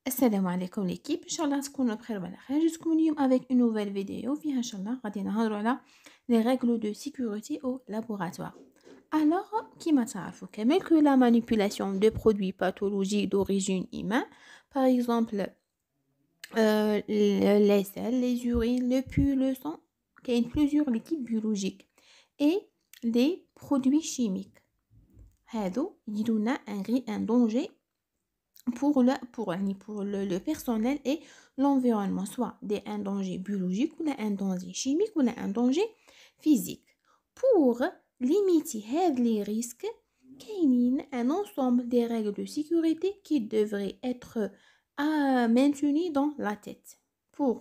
السلام عليكم l'équipe ان شاء الله تكونوا بخير وعلى خير. جيتكم اليوم avec une nouvelle vidéo فيها ان شاء الله غادي نهضروا على les règles de sécurité au laboratoire. Alors كما تعرفوا كامل que la manipulation de produits pathologiques d'origine humaine, par exemple les selles, les urines, le pus, le sang, كاين plusieurs liquides biologiques et les produits chimiques هادو يديرونا un danger pour le personnel et l'environnement, soit un danger biologique ou un danger chimique ou un danger physique. Pour limiter les risques, il y a un ensemble de règles de sécurité qui devraient être maintenues dans la tête. Pour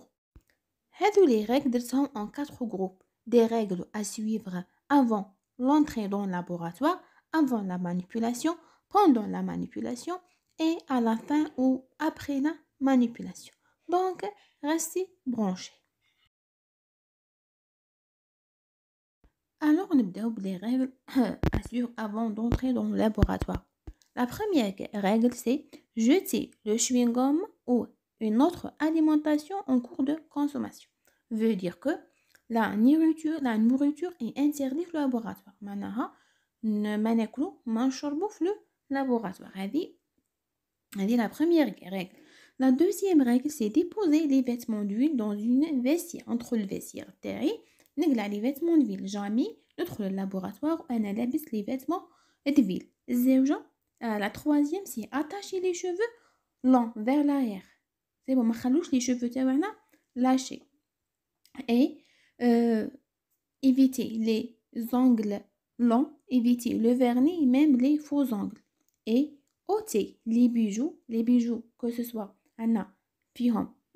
les règles sont en 4 groupes. Des règles à suivre avant l'entrée dans le laboratoire, avant la manipulation, pendant la manipulation et à la fin ou après la manipulation. Donc, restez branchés. Alors, on va les règles à suivre avant d'entrer dans le laboratoire. La première règle, c'est jeter le chewing-gum ou une autre alimentation en cours de consommation. Veut dire que la nourriture est interdite au laboratoire. معناها ما ناكلو ما نشربو في le laboratoire. هذه la première règle. La deuxième règle, c'est déposer les vêtements d'huile dans une vestiaire. Entre le vestiaire تاعي نقلع les vêtements d'huile. Jamais ندخل le laboratoire وأنا لابس les vêtements d'huile. الزوجة. La troisième, c'est attacher les cheveux longs vers l'arrière. C'est bon, ما خلوش les cheveux تاعنا lâchés. Et éviter les ongles longs, éviter le vernis et même les faux ongles. Et ôter les bijoux que ce soit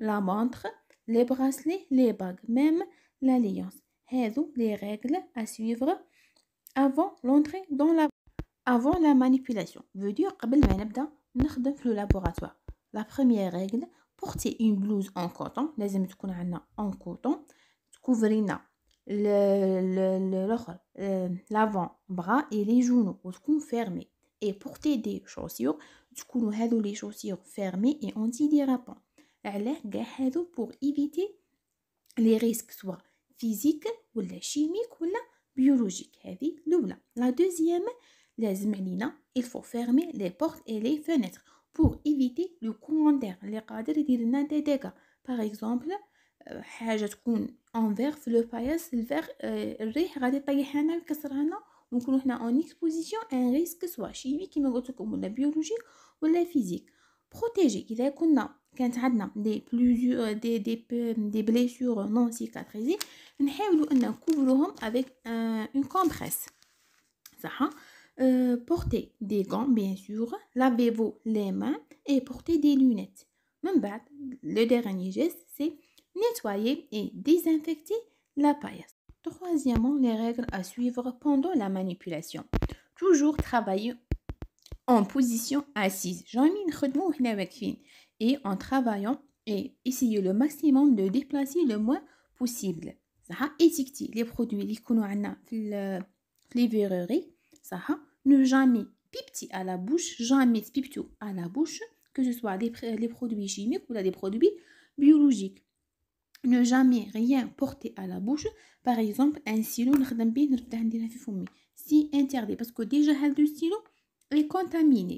la montre, les bracelets, les bagues, même l'alliance. هذو les règles à suivre avant l'entrée avant la manipulation. Veut dire قبل ما نبدا نخدم في le laboratoire. La première règle, porter une blouse en coton. لازم تكون عندنا en coton. تكوفرينا l'avant-bras et les genoux وتكون fermés. Et porter des chaussures تكونوا هذو les chaussures fermées et antidérapantes. علاه كاع هذو pour éviter les risques soit physiques ولا chimiques ولا biologiques. هذه الأولى. La deuxième, لازم علينا il faut fermer les portes et les fenêtres pour éviter le courant d'air اللي قادر يدير لنا des dégâts. Par exemple حاجة تكون انفير في لو باياس الفير الريح غادي يطيح لنا ويكسرها لنا ونكونوا حنا اون اكسبوزيسيون ان ريسك سوا شيميك كيما قلت لكم ولا بيولوجيك ولا فيزيك. بروتيجي اذا كانت عندنا دي بليسور نون سيكاتريزي نحاولوا ان نكوفروهم افيك اون كومبريس صح. porter des gants bien sûr, lavez-vous les mains et portez des lunettes. من بعد le dernier geste c'est nettoyer et désinfecter la paillasse. Troisièmement, les règles à suivre pendant la manipulation. Toujours travailler en position assise. Et en travaillant et essayer le maximum de déplacer le moins possible. Étiqueter les produits qui sont dans les verreries. Ne jamais pipeter à la bouche, jamais pipeter à la bouche, que ce soit les produits chimiques ou des produits biologiques. Ne jamais rien porter à la bouche. Par exemple, un stylo, si interdit parce que déjà le stylo est contaminé.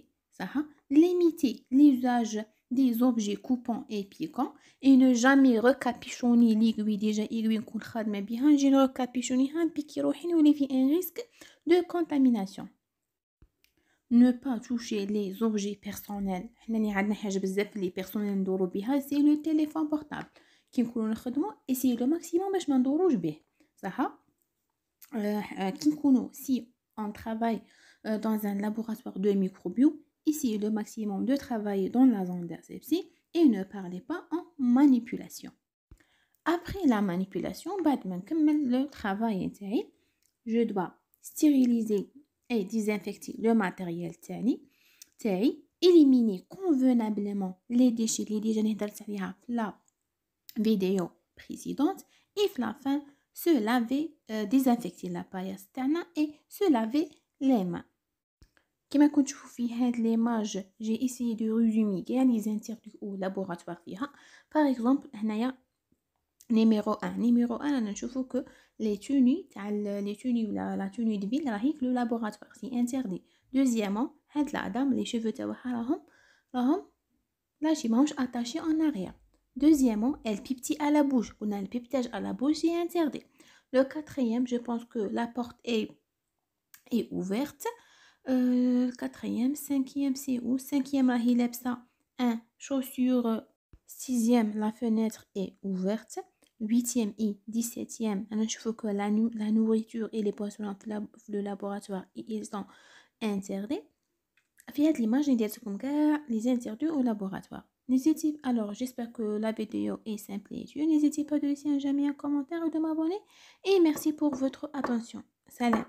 Limiter l'usage des objets coupants et piquants et ne jamais recapuchonner l'aiguille. Déjà aiguille نكون خادمة بها نجي نركابيشونيها نبيكي روحي نولي في un risque de contamination. Ne pas toucher les objets personnels. حنا عندنا حاجة بزاف اللي personnel ندورو بها c'est le téléphone portable. كي نكونوا نخدموا essayez le maximum باش ما ندوروش به صح. كي نكونوا si on travaille dans un laboratoire de microbio, essayez le maximum de travailler dans la zone d'asepsie et ne parlez pas en manipulation. Après la manipulation, بعد ما نكمل le travail تاعي, je dois stériliser et désinfecter le matériel تاعي, éliminer convenablement les déchets اللي déjà نهدرت عليها في la vidéo précédente et à la fin se laver, désinfecter la paillasse تاعنا et se laver les mains. كما كنتشوفوا في هاد ليماج j'ai essayé de résumer كاع لي زانتردو او لابوراتوار فيها. باغ اكزومبل هنايا نيميرو 1 رانا نشوفوا كو لي توني تاع لي توني ولا لا توني دو فيل راهي في لو لابوراتوار سي انتردي. دوزيامون هاد لا دام لي شيفو تاعها راهم لاشي ماهمش اتاشي en arrière. Deuxièmement, elle pipetit à la bouche. On a le pipetage à la bouche, c'est interdit. Le quatrième, je pense que la porte est ouverte. Quatrième, cinquième, c'est où? Cinquième, la hilepsa, un chaussure. Sixième, la fenêtre est ouverte. Huitième et 17e, je trouve que la nourriture et les poissons dans le laboratoire, ils sont interdits. في هذه l'image نديرلكم كاع les interdits au laboratoire. N'hésitez alors, j'espère que la vidéo est simple et utile. N'hésitez pas de laisser un j'aime et un commentaire et de m'abonner. Et merci pour votre attention. Salam.